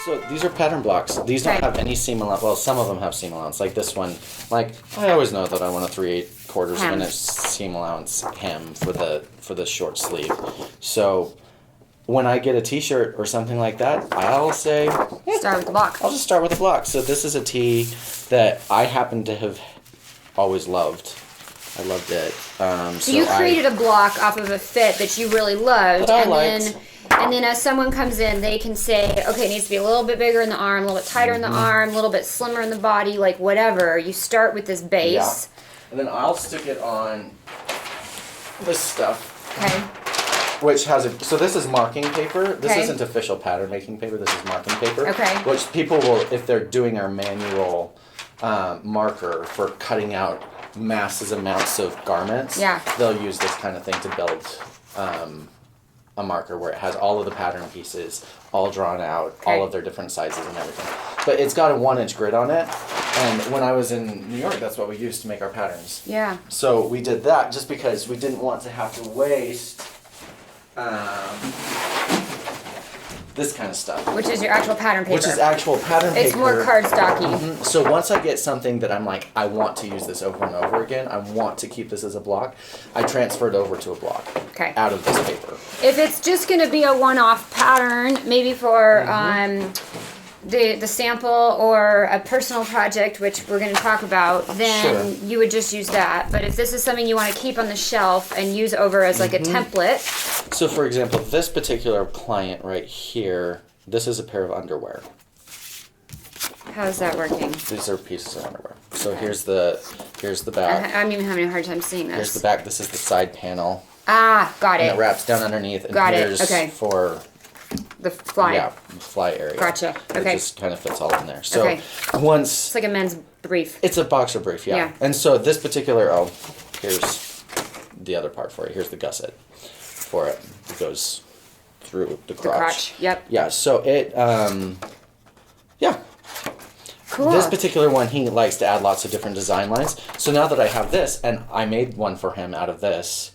So these are pattern blocks. These don't have any seam allowance. Well, some of them have seam allowance. Like this one. Like I always know that I want a 3/8 of an inch seam allowance hem for the short sleeve. So when I get a T-shirt or something like that, I'll say start with the block. I'll just start with a block. So this is a tee that I happen to have always loved. I loved it. So you created a block off of a fit that you really loved, that I liked. And then as someone comes in, they can say, okay, it needs to be a little bit bigger in the arm, a little bit tighter in the arm, a little bit slimmer in the body, like whatever. You start with this base. Yeah. And then I'll stick it on this stuff. Okay. Which has so this is marking paper. This isn't official pattern making paper. This is marking paper. Okay. Which people will, if they're doing our manual marker for cutting out massive amounts of garments, they'll use this kind of thing to build a marker where it has all of the pattern pieces all drawn out, all of their different sizes and everything. But it's got a 1-inch grid on it, and when I was in New York, that's what we used to make our patterns. Yeah. So we did that just because we didn't want to have to waste this kind of stuff. Which is your actual pattern paper. Which is actual pattern paper. It's more cardstocky. So once I get something that I'm like, I want to use this over and over again, I want to keep this as a block, I transfer it over to a block out of this paper. If it's just going to be a one-off pattern, maybe for the sample or a personal project, which we're going to talk about, then you would just use that. But if this is something you want to keep on the shelf and use over as like a template. So for example, this particular client right here, this is a pair of underwear. How's that working? These are pieces of underwear. So here's the back. I'm even having a hard time seeing this. Here's the back. This is the side panel. Ah, got it. And it wraps down underneath. And here's for the fly. Yeah, fly area. Gotcha. Okay. It just kind of fits all in there. So once it's like a men's brief. It's a boxer brief, yeah. And so this particular here's the other part for it. Here's the gusset for it. It goes through the crotch. Yep. Yeah. So it Cool. This particular one, he likes to add lots of different design lines. So now that I have this, and I made one for him out of this,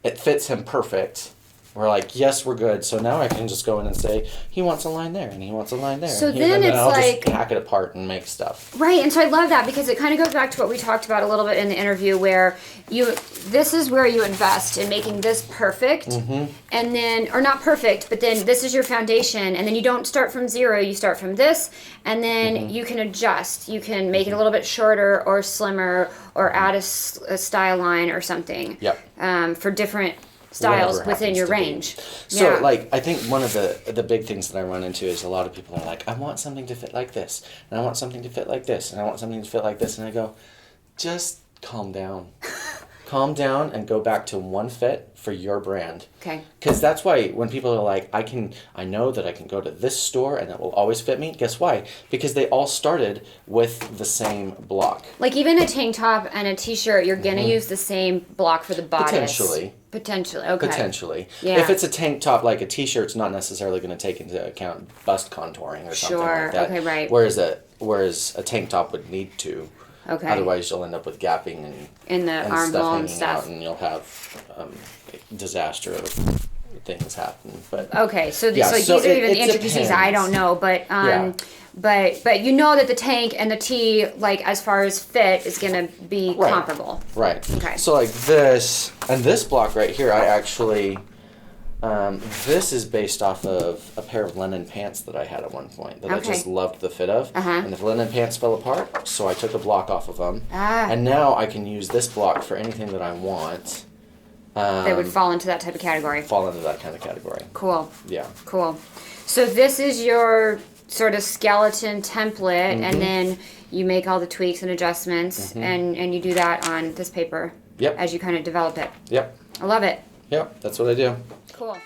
it fits him perfect. We're like, yes, we're good. So now I can just go in and say, he wants a line there, and he wants a line there. So and then it's I'll like... just hack it apart and make stuff. Right, and so I love that because it kind of goes back to what we talked about a little bit in the interview where this is where you invest in making this perfect. And then, or not perfect, but then this is your foundation. And then you don't start from zero, you start from this. And then you can adjust. You can make it a little bit shorter or slimmer or add a style line or something. Yep. For different styles within your range. So like I think one of the big things that I run into is a lot of people are like, I want something to fit like this, and I want something to fit like this, and I want something to fit like this, and I go, just calm down. Calm down and go back to one fit for your brand. Okay. Because that's why when people are like, I know that I can go to this store and it will always fit me. Guess why? Because they all started with the same block. Like even a tank top and a t-shirt, you're going to use the same block for the bodice. Potentially, okay. Potentially. Yeah. If it's a tank top, like a t-shirt's not necessarily going to take into account bust contouring or something like that. Okay, right. Whereas a tank top would need to. Okay. Otherwise, you'll end up with gapping and the armhole and stuff, out, and you'll have disaster of things happen. But okay, so these are even the intricacies I don't know, but but you know that the tank and the tee, like as far as fit, is going to be comparable. Right. Okay. So like this and this block right here, I actually. This is based off of a pair of linen pants that I had at one point that I just loved the fit of. And the linen pants fell apart, so I took a block off of them. And now I can use this block for anything that I want. They would fall into that type of category. Fall into that kind of category. Cool. Yeah. Cool. So this is your sort of skeleton template, and then you make all the tweaks and adjustments, and you do that on this paper. Yep. As you kind of develop it. Yep. I love it. Yep, that's what I do. Cool.